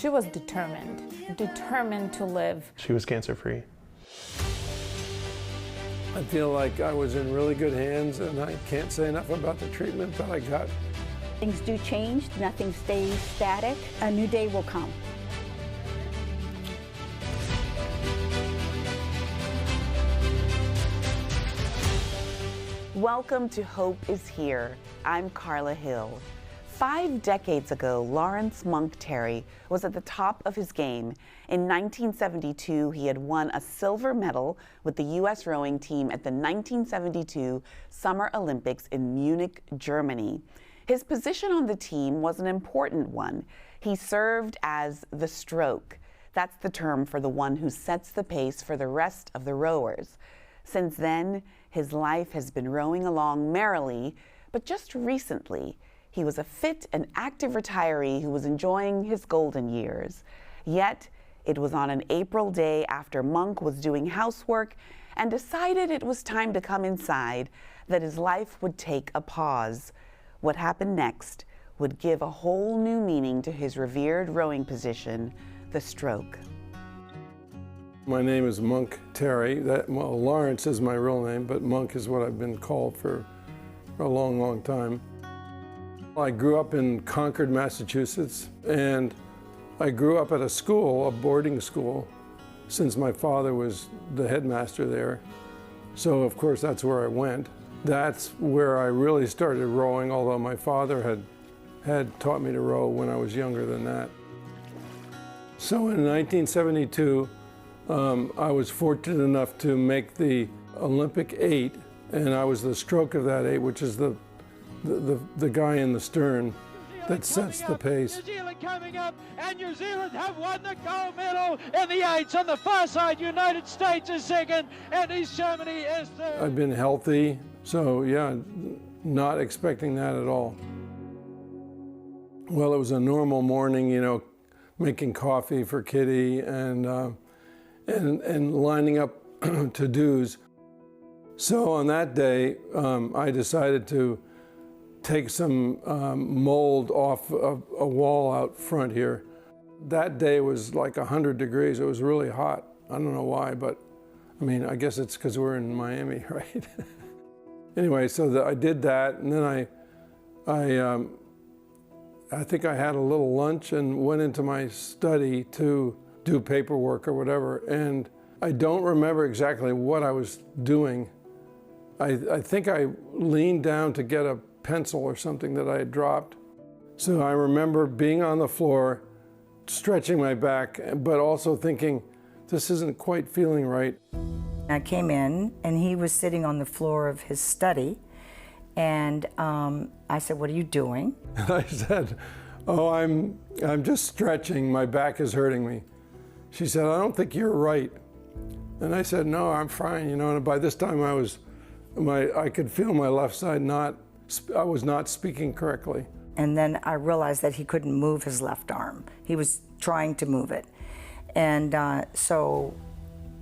She was determined to live. She was cancer-free. I feel like I was in really good hands, and I can't say enough about the treatment that I got. Things do change, nothing stays static. A new day will come. Welcome to Hope is Here. I'm Carla Hill. 5 decades ago, Lawrence Monk Terry was at the top of his game. In 1972, he had won a silver medal with the U.S. rowing team at the 1972 Summer Olympics in Munich, Germany. His position on the team was an important one. He served as the stroke. That's the term for the one who sets the pace for the rest of the rowers. Since then, his life has been rowing along merrily, but just recently, he was a fit and active retiree who was enjoying his golden years. Yet, it was on an April day after Monk was doing housework and decided it was time to come inside that his life would take a pause. What happened next would give a whole new meaning to his revered rowing position, the stroke. My name is Monk Terry. Lawrence is my real name, but Monk is what I've been called for a long, long time. I grew up in Concord, Massachusetts, and I grew up at a school, a boarding school, since my father was the headmaster there. So, of course, that's where I went. That's where I really started rowing, although my father had taught me to row when I was younger than that. So in 1972, I was fortunate enough to make the Olympic 8, and I was the stroke of that 8, which is the guy in the stern that sets the pace. New Zealand coming up, and New Zealand have won the gold medal in the 8s. On the far side, United States is second, and East Germany is third. I've been healthy, so yeah, not expecting that at all. Well, it was a normal morning, you know, making coffee for Kitty and lining up to-dos. So on that day, I decided to take some mold off of a wall out front here. That day was like 100 degrees. It was really hot. I don't know why, but I mean, I guess it's because we're in Miami, right? Anyway, so I did that, and then I think I had a little lunch and went into my study to do paperwork or whatever, and I don't remember exactly what I was doing. I think I leaned down to get a pencil or something that I had dropped. So I remember being on the floor, stretching my back, but also thinking, this isn't quite feeling right. I came in, and he was sitting on the floor of his study, and I said, "What are you doing?" And I said, "Oh, I'm just stretching. My back is hurting me." She said, "I don't think you're right." And I said, "No, I'm fine." You know, and by this time I could feel my left side I was not speaking correctly. And then I realized that he couldn't move his left arm. He was trying to move it. And so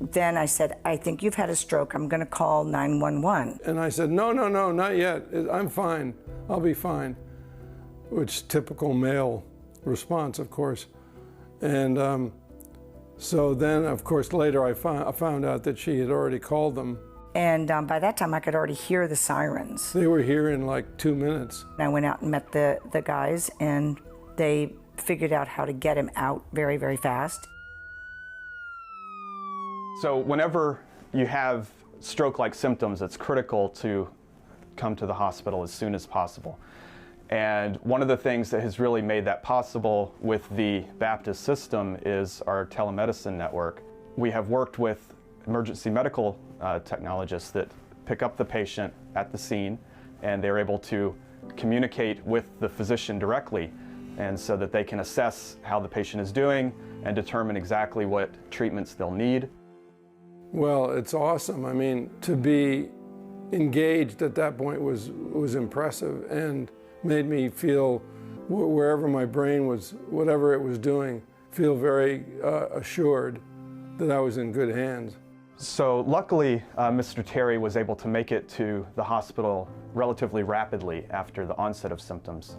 then I said, "I think you've had a stroke. I'm going to call 911. And I said, no, not yet. I'm fine. I'll be fine." Which typical male response, of course. And so then, of course, later I found out that she had already called them. And by that time, I could already hear the sirens. They were here in like 2 minutes. I went out and met the guys, and they figured out how to get him out very, very fast. So whenever you have stroke-like symptoms, it's critical to come to the hospital as soon as possible. And one of the things that has really made that possible with the Baptist system is our telemedicine network. We have worked with emergency medical technologists that pick up the patient at the scene, and they're able to communicate with the physician directly, and so that they can assess how the patient is doing and determine exactly what treatments they'll need. Well, it's awesome. I mean, to be engaged at that point was impressive and made me feel, wherever my brain was, whatever it was doing, feel very assured that I was in good hands. So luckily, Mr. Terry was able to make it to the hospital relatively rapidly after the onset of symptoms.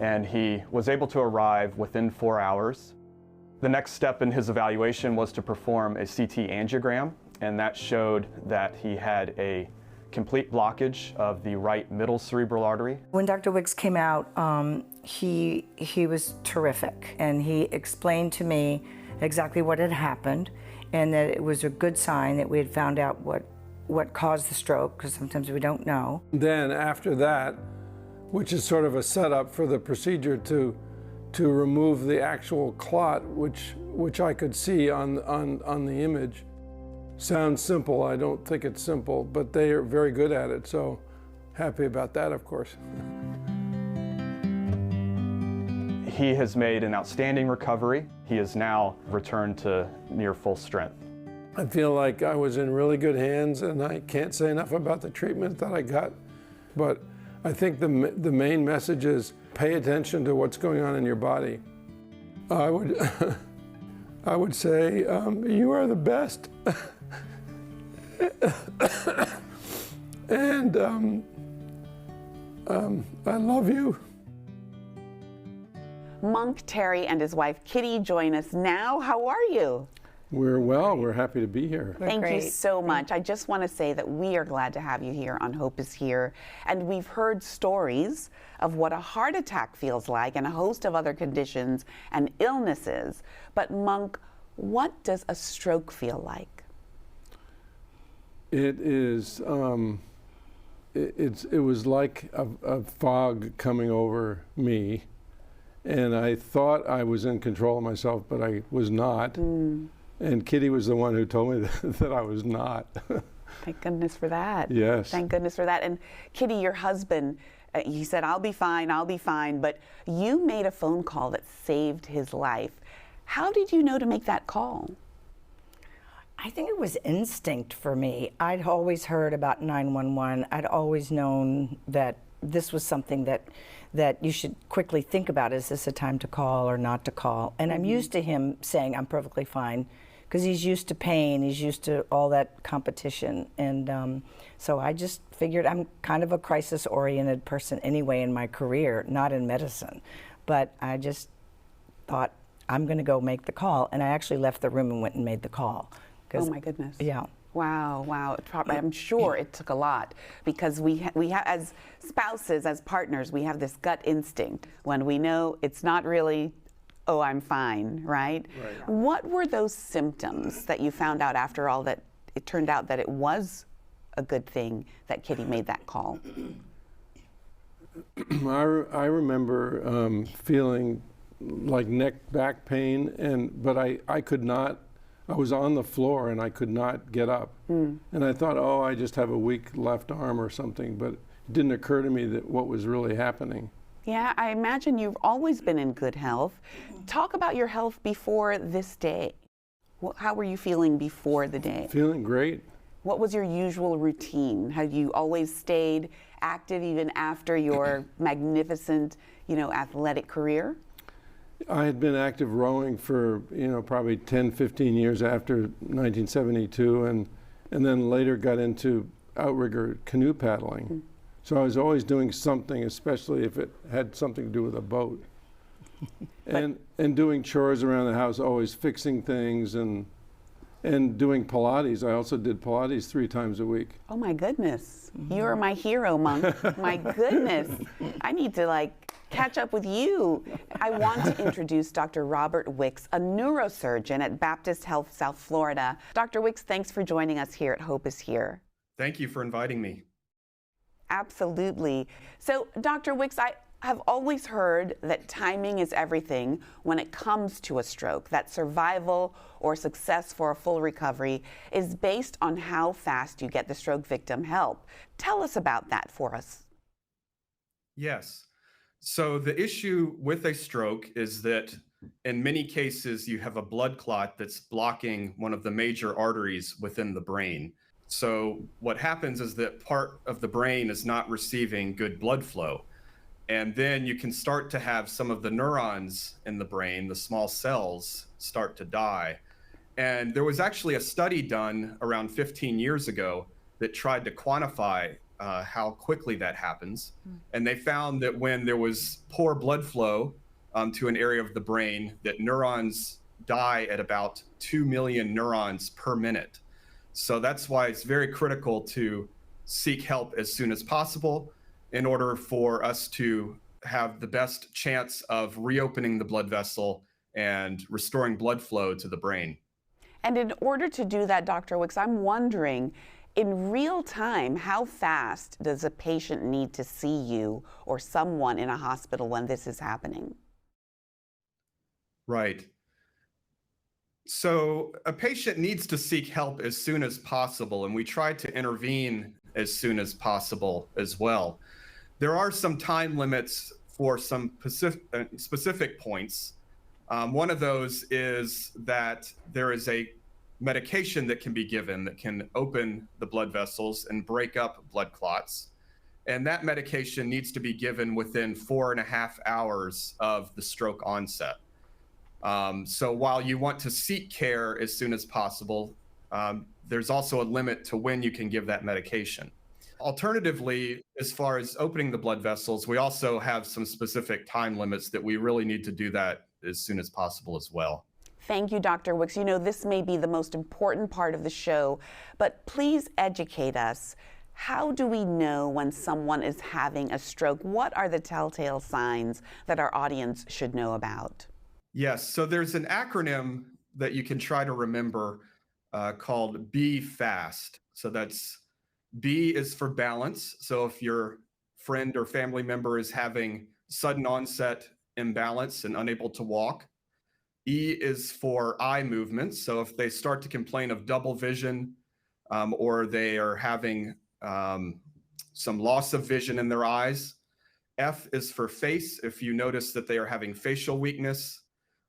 And he was able to arrive within 4 hours. The next step in his evaluation was to perform a CT angiogram, and that showed that he had a complete blockage of the right middle cerebral artery. When Dr. Wicks came out, he was terrific, and he explained to me exactly what had happened, and that it was a good sign that we had found out what caused the stroke, because sometimes we don't know. Then after that, which is sort of a setup for the procedure to remove the actual clot, which I could see on the image. Sounds simple. I don't think it's simple, but they are very good at it, so happy about that, of course. He has made an outstanding recovery. He is now returned to near full strength. I feel like I was in really good hands, and I can't say enough about the treatment that I got, but I think the main message is pay attention to what's going on in your body. I would say you are the best, and I love you. Monk Terry and his wife Kitty join us now. How are you? We're well. We're happy to be here. Thank you so much. I just want to say that we are glad to have you here on Hope is Here. And we've heard stories of what a heart attack feels like and a host of other conditions and illnesses. But Monk, what does a stroke feel like? It is, it was like a fog coming over me. And I thought I was in control of myself, but I was not. And Kitty was the one who told me that I was not. Thank goodness for that. Yes. Thank goodness for that. And Kitty, your husband, he said, I'll be fine. But you made a phone call that saved his life. How did you know to make that call? I think it was instinct for me. I'd always heard about 911. I'd always known that this was something that you should quickly think about. Is this a time to call or not to call? And I'm used to him saying I'm perfectly fine, because he's used to pain, he's used to all that competition. And so I just figured, I'm kind of a crisis-oriented person anyway in my career, not in medicine. But I just thought, I'm going to go make the call. And I actually left the room and went and made the call. Oh my goodness. Yeah. Wow. I'm sure it took a lot, because we have, as spouses, as partners, we have this gut instinct when we know it's not really, oh, I'm fine, right? What were those symptoms that you found out after all that it turned out that it was a good thing that Kitty made that call? I remember feeling like back pain, but I could not. I was on the floor and I could not get up. And I thought, oh, I just have a weak left arm or something, but it didn't occur to me that what was really happening. Yeah, I imagine you've always been in good health. Talk about your health before this day. How were you feeling before the day? Feeling great. What was your usual routine? Had you always stayed active even after your magnificent, athletic career? I had been active rowing for, probably 10, 15 years after 1972, and then later got into outrigger canoe paddling. So I was always doing something, especially if it had something to do with a boat. and doing chores around the house, always fixing things, and doing Pilates. I also did Pilates 3 times a week. Oh my goodness. You're my hero, Monk. My goodness. I need to catch up with you. I want to introduce Dr. Robert Wicks, a neurosurgeon at Baptist Health, South Florida. Dr. Wicks, thanks for joining us here at Hope is Here. Thank you for inviting me. Absolutely. So, Dr. Wicks, I have always heard that timing is everything when it comes to a stroke, that survival or success for a full recovery is based on how fast you get the stroke victim help. Tell us about that for us. Yes. So the issue with a stroke is that in many cases you have a blood clot that's blocking one of the major arteries within the brain. So what happens is that part of the brain is not receiving good blood flow. And then you can start to have some of the neurons in the brain, the small cells, start to die. And there was actually a study done around 15 years ago that tried to quantify how quickly that happens. And they found that when there was poor blood flow to an area of the brain, that neurons die at about 2 million neurons per minute. So that's why it's very critical to seek help as soon as possible in order for us to have the best chance of reopening the blood vessel and restoring blood flow to the brain. And in order to do that, Dr. Wicks, I'm wondering, in real time, how fast does a patient need to see you or someone in a hospital when this is happening? Right. So a patient needs to seek help as soon as possible, and we try to intervene as soon as possible as well. There are some time limits for some specific points. One of those is that there is a medication that can be given that can open the blood vessels and break up blood clots. And that medication needs to be given within 4.5 hours of the stroke onset. So while you want to seek care as soon as possible, there's also a limit to when you can give that medication. Alternatively, as far as opening the blood vessels, we also have some specific time limits that we really need to do that as soon as possible as well. Thank you, Dr. Wicks. You know, this may be the most important part of the show, but please educate us. How do we know when someone is having a stroke? What are the telltale signs that our audience should know about? Yes, so there's an acronym that you can try to remember called B FAST. So that's B is for balance. So if your friend or family member is having sudden onset imbalance and unable to walk. E is for eye movements. So if they start to complain of double vision or they are having some loss of vision in their eyes. F is for face. If you notice that they are having facial weakness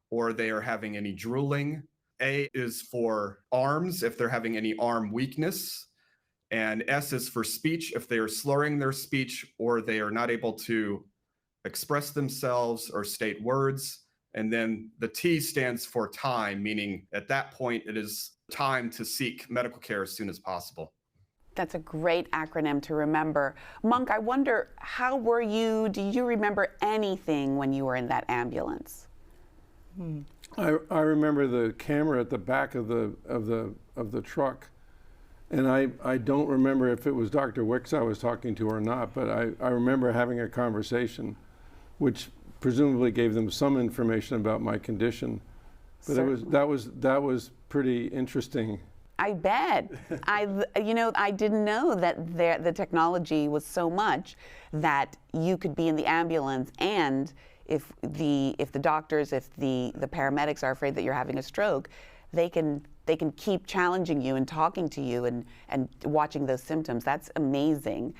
or they are having any drooling. A is for arms, if they're having any arm weakness. And S is for speech, if they are slurring their speech or they are not able to express themselves or state words. And then the T stands for time, meaning at that point, it is time to seek medical care as soon as possible. That's a great acronym to remember. Monk, I wonder, how were you? Do you remember anything when you were in that ambulance? I remember the camera at the back of the truck, and I don't remember if it was Dr. Wicks I was talking to or not, but I remember having a conversation, which presumably gave them some information about my condition. But that was pretty interesting. I bet. I didn't know that the technology was so much that you could be in the ambulance, and if the doctors, if the paramedics are afraid that you're having a stroke, they can keep challenging you and talking to you and watching those symptoms. That's amazing.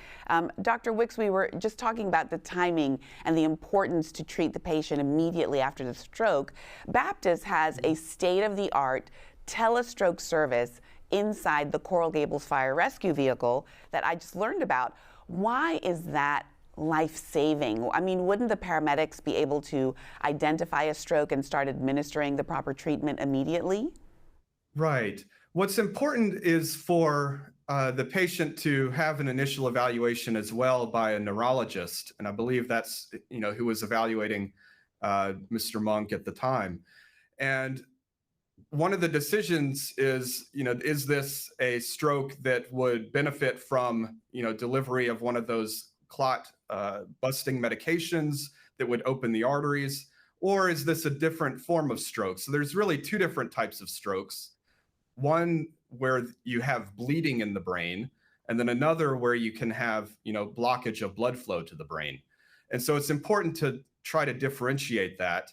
Dr. Wicks, we were just talking about the timing and the importance to treat the patient immediately after the stroke. Baptist has a state-of-the-art telestroke service inside the Coral Gables Fire Rescue Vehicle that I just learned about. Why is that life-saving? I mean, wouldn't the paramedics be able to identify a stroke and start administering the proper treatment immediately? Right. What's important is for the patient to have an initial evaluation as well by a neurologist. And I believe that's, who was evaluating Mr. Monk at the time. And one of the decisions is, is this a stroke that would benefit from, delivery of one of those clot busting medications that would open the arteries, or is this a different form of stroke? So there's really two different types of strokes. One where you have bleeding in the brain, and then another where you can have, blockage of blood flow to the brain. And so it's important to try to differentiate that.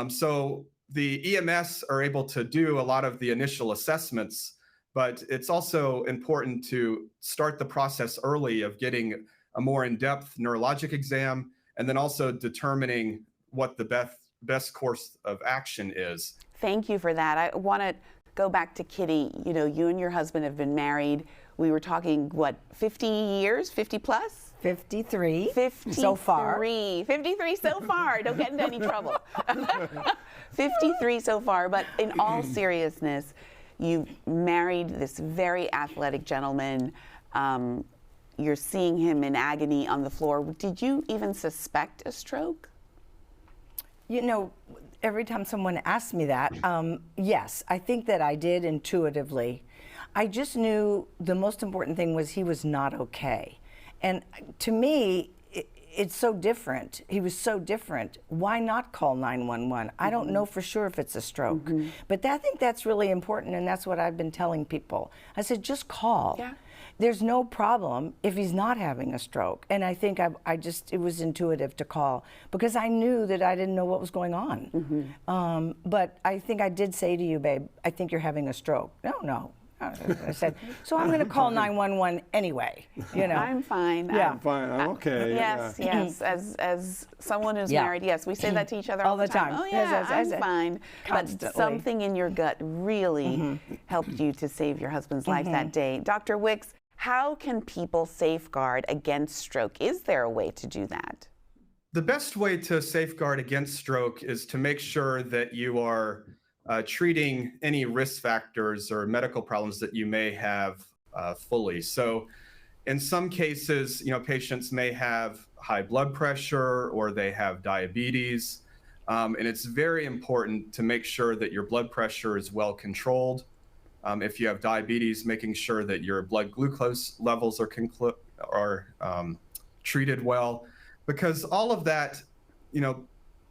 So the EMS are able to do a lot of the initial assessments, but it's also important to start the process early of getting a more in-depth neurologic exam, and then also determining what the best course of action is. Thank you for that. I want to go back to Kitty. You and your husband have been married. We were talking, 50 years, 50 plus? 53. 53 so far. 53 so far. Don't get into any trouble. 53 so far, but in all seriousness, you married this very athletic gentleman. You're seeing him in agony on the floor. Did you even suspect a stroke? every time someone asks me that, yes, I think that I did intuitively. I just knew the most important thing was he was not okay. And to me, it's so different. He was so different. Why not call 911? I don't know for sure if it's a stroke. But I think that's really important, and that's what I've been telling people. I said, just call. Yeah. There's no problem if he's not having a stroke. And I think it was intuitive to call because I knew that I didn't know what was going on. But I think I did say to you, babe, I think you're having a stroke. No. I said, so I'm going to call 911 anyway. You know, I'm fine. Yeah. I'm fine. I'm okay. Yes, yeah. yes. As someone who's Yeah. married, yes, we say that to each other All the time. Oh Yes, yeah, yes, I'm fine. Constantly. But something in your gut really helped you to save your husband's life that day. Dr. Wicks, how can people safeguard against stroke? Is there a way to do that? The best way to safeguard against stroke is to make sure that you are treating any risk factors or medical problems that you may have fully. So in some cases, patients may have high blood pressure or they have diabetes. And it's very important to make sure that your blood pressure is well controlled. If you have diabetes, making sure that your blood glucose levels are treated well, because all of that,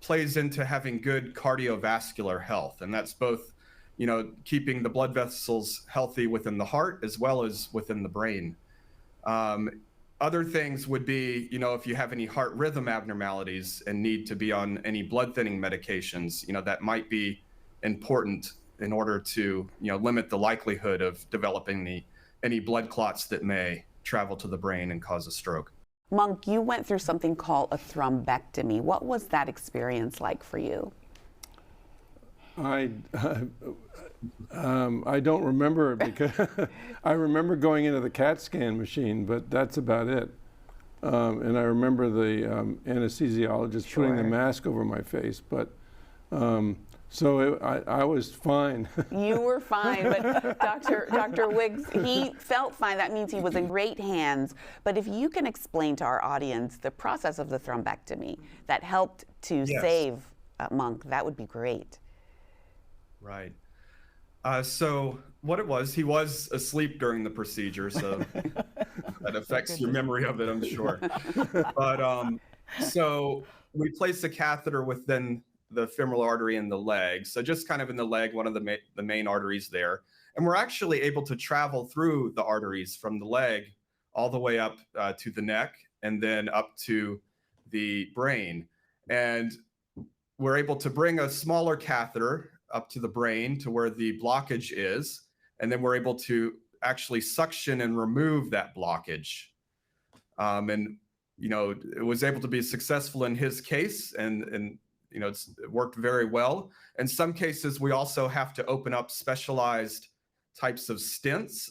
plays into having good cardiovascular health. And that's both, keeping the blood vessels healthy within the heart as well as within the brain. Other things would be, if you have any heart rhythm abnormalities and need to be on any blood thinning medications, that might be important in order to, limit the likelihood of developing any blood clots that may travel to the brain and cause a stroke. Monk, you went through something called a thrombectomy. What was that experience like for you? I don't remember it because I remember going into the CAT scan machine, but that's about it. And I remember the anesthesiologist putting the mask over my face, but so I was fine. You were fine, but Dr. Wicks, he felt fine. That means he was in great hands. But if you can explain to our audience the process of the thrombectomy that helped to save Monk, that would be great. Right. So what it was, he was asleep during the procedure, so that affects your memory of it, I'm sure. But so we placed a catheter within the femoral artery in the leg. So just kind of in the leg, one of the main arteries there. And we're actually able to travel through the arteries from the leg all the way up to the neck and then up to the brain. And we're able to bring a smaller catheter up to the brain to where the blockage is. And then we're able to actually suction and remove that blockage. And, it was able to be successful in his case and it worked very well. In some cases, we also have to open up specialized types of stents,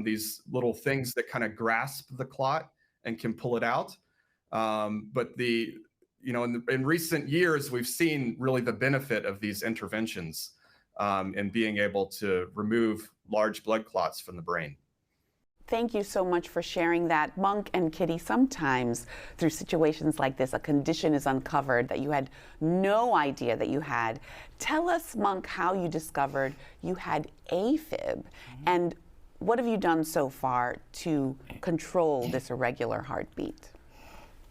these little things that kind of grasp the clot and can pull it out. But in recent years, we've seen really the benefit of these interventions in being able to remove large blood clots from the brain. Thank you so much for sharing that. Monk and Kitty, sometimes through situations like this, a condition is uncovered that you had no idea that you had. Tell us, Monk, how you discovered you had AFib, and what have you done so far to control this irregular heartbeat?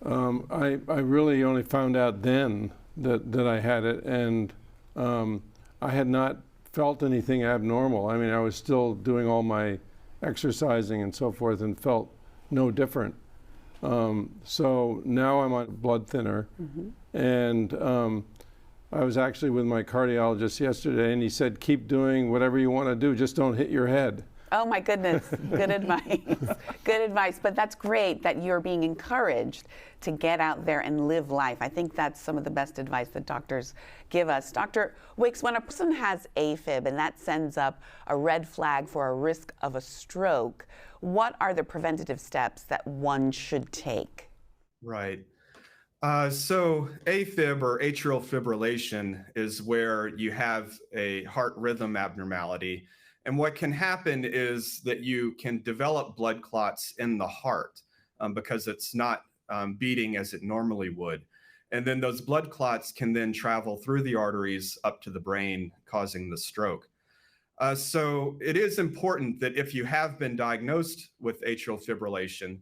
I really only found out then that I had it, and I had not felt anything abnormal. I mean, I was still doing all my exercising and so forth and felt no different. So now I'm on blood thinner. And I was actually with my cardiologist yesterday and he said, keep doing whatever you want to do, just don't hit your head. Oh my goodness, good advice. Good advice, but that's great that you're being encouraged to get out there and live life. I think that's some of the best advice that doctors give us. Dr. Wicks, when a person has AFib and that sends up a red flag for a risk of a stroke, what are the preventative steps that one should take? Right. So AFib or atrial fibrillation is where you have a heart rhythm abnormality. And what can happen is that you can develop blood clots in the heart because it's not beating as it normally would. And then those blood clots can then travel through the arteries up to the brain, causing the stroke. So it is important that if you have been diagnosed with atrial fibrillation,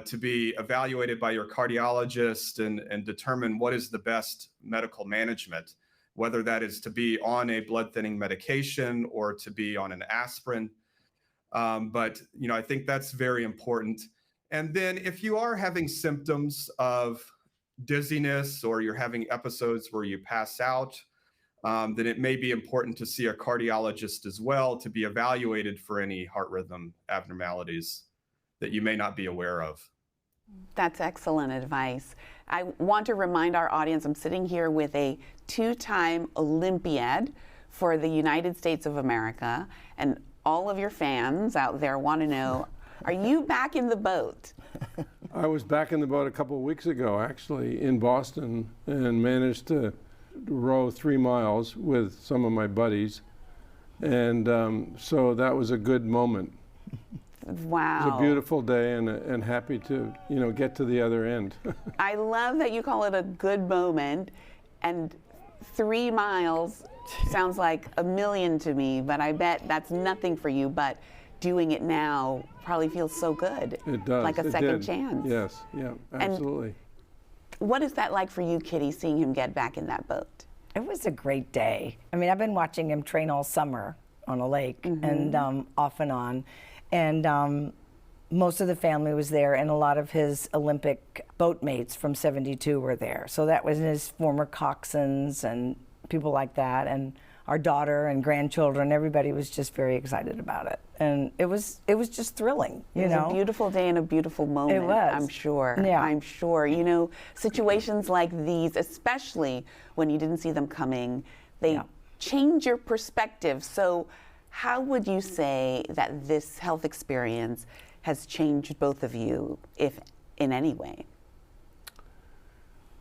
to be evaluated by your cardiologist and determine what is the best medical management, whether that is to be on a blood thinning medication or to be on an aspirin. But I think that's very important. And then if you are having symptoms of dizziness or you're having episodes where you pass out, then it may be important to see a cardiologist as well to be evaluated for any heart rhythm abnormalities that you may not be aware of. That's excellent advice. I want to remind our audience, I'm sitting here with a 2-time Olympiad for the United States of America, and all of your fans out there want to know, are you back in the boat? I was back in the boat a couple of weeks ago, actually, in Boston, and managed to row 3 miles with some of my buddies. And so that was a good moment. Wow. It was a beautiful day and happy to, get to the other end. I love that you call it a good moment. And 3 miles sounds like a million to me, but I bet that's nothing for you. But doing it now probably feels so good. It does. Like a second chance. Yes, yeah, absolutely. And what is that like for you, Kitty, seeing him get back in that boat? It was a great day. I mean, I've been watching him train all summer on a lake and off and on. And most of the family was there, and a lot of his Olympic boatmates from '72 were there. So that was his former coxswains and people like that. And our daughter and grandchildren, everybody was just very excited about it. And it was just thrilling, It was a beautiful day and a beautiful moment. It was. I'm sure. Yeah. I'm sure. Situations like these, especially when you didn't see them coming, they change your perspective. So how would you say that this health experience has changed both of you, if in any way?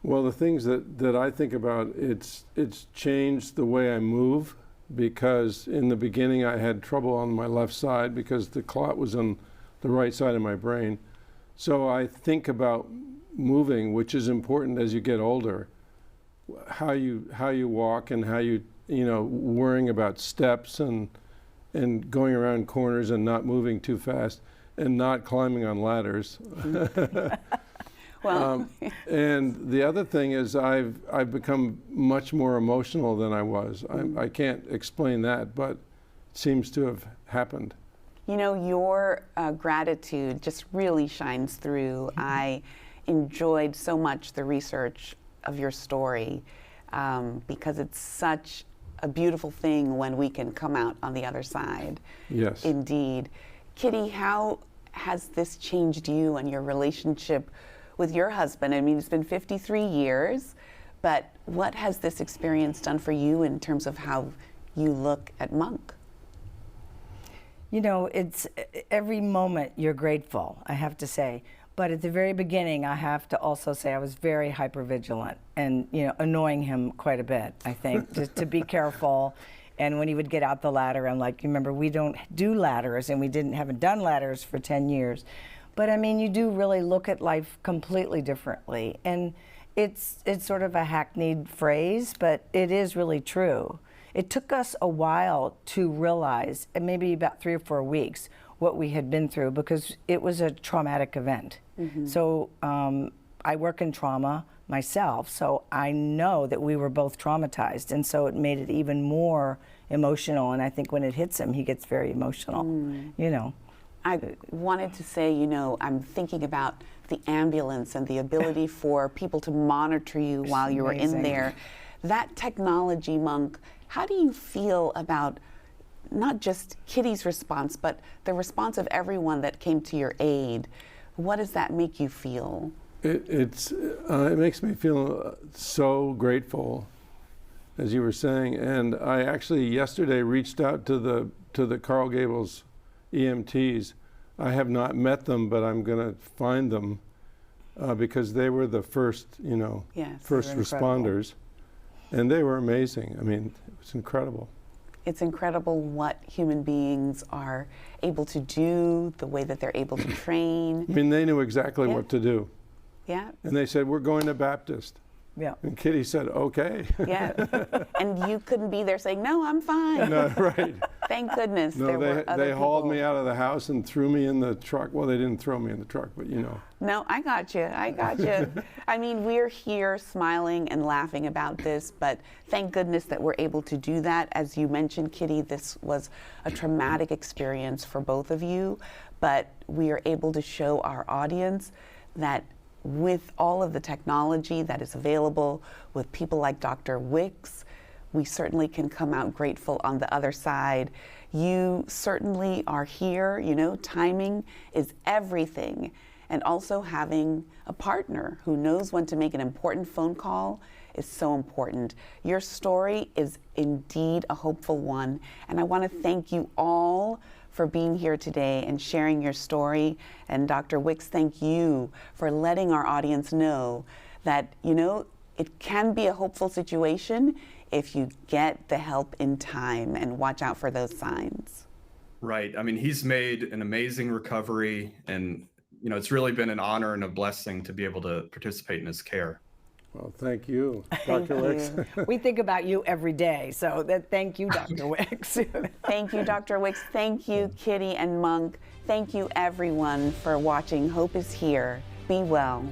Well, the things that I think about, it's changed the way I move, because in the beginning I had trouble on my left side because the clot was on the right side of my brain. So I think about moving, which is important as you get older, how you walk and how worrying about steps and going around corners and not moving too fast and not climbing on ladders. Well, and the other thing is I've become much more emotional than I was. I can't explain that, but it seems to have happened. Your gratitude just really shines through. I enjoyed so much the research of your story because it's such a beautiful thing when we can come out on the other side. Yes. Indeed. Kitty, how has this changed you and your relationship with your husband? I mean, it's been 53 years, but what has this experience done for you in terms of how you look at Monk? It's every moment you're grateful, I have to say. But at the very beginning, I have to also say I was very hypervigilant and, annoying him quite a bit, I think, just to be careful. And when he would get out the ladder, I'm like, remember, we don't do ladders, and we haven't done ladders for 10 years. But I mean, you do really look at life completely differently. And it's sort of a hackneyed phrase, but it is really true. It took us a while to realize, and maybe about 3 or 4 weeks, what we had been through, because it was a traumatic event. So I work in trauma myself, so I know that we were both traumatized, and so it made it even more emotional. And I think when it hits him, he gets very emotional, I wanted to say, I'm thinking about the ambulance and the ability for people to monitor you while you were in there. That technology, Monk, how do you feel about not just Kitty's response, but the response of everyone that came to your aid? What does that make you feel? It makes me feel so grateful, as you were saying. And I actually yesterday reached out to the Carl Gables EMTs. I have not met them, but I'm going to find them because they were the first, first responders, and they were amazing. I mean, it was incredible. It's incredible what human beings are able to do, the way that they're able to train. I mean, they knew exactly what to do. Yeah. And they said, we're going to Baptist. Yeah. And Kitty said, okay. Yeah. And you couldn't be there saying, no, I'm fine. No, right. Thank goodness No, there were other they hauled people. me out of the house and threw me in the truck. Well, they didn't throw me in the truck, but you know. No, I got you. I got you. I mean, we're here smiling and laughing about this, but thank goodness that we're able to do that. As you mentioned, Kitty, this was a traumatic experience for both of you, but we are able to show our audience that with all of the technology that is available, with people like Dr. Wicks, we certainly can come out grateful on the other side. You certainly are here, you know, timing is everything. And also having a partner who knows when to make an important phone call is so important. Your story is indeed a hopeful one, and I want to thank you all for being here today and sharing your story. And Dr. Wicks, thank you for letting our audience know that, you know, it can be a hopeful situation if you get the help in time and watch out for those signs. Right. I mean, he's made an amazing recovery, and you know, it's really been an honor and a blessing to be able to participate in his care. Well, thank you, Thank Dr. Wicks. you. We think about you every day, so thank you, Dr. Wicks. Thank you, Dr. Wicks. Thank you, Kitty and Monk. Thank you, everyone, for watching. Hope is here. Be well.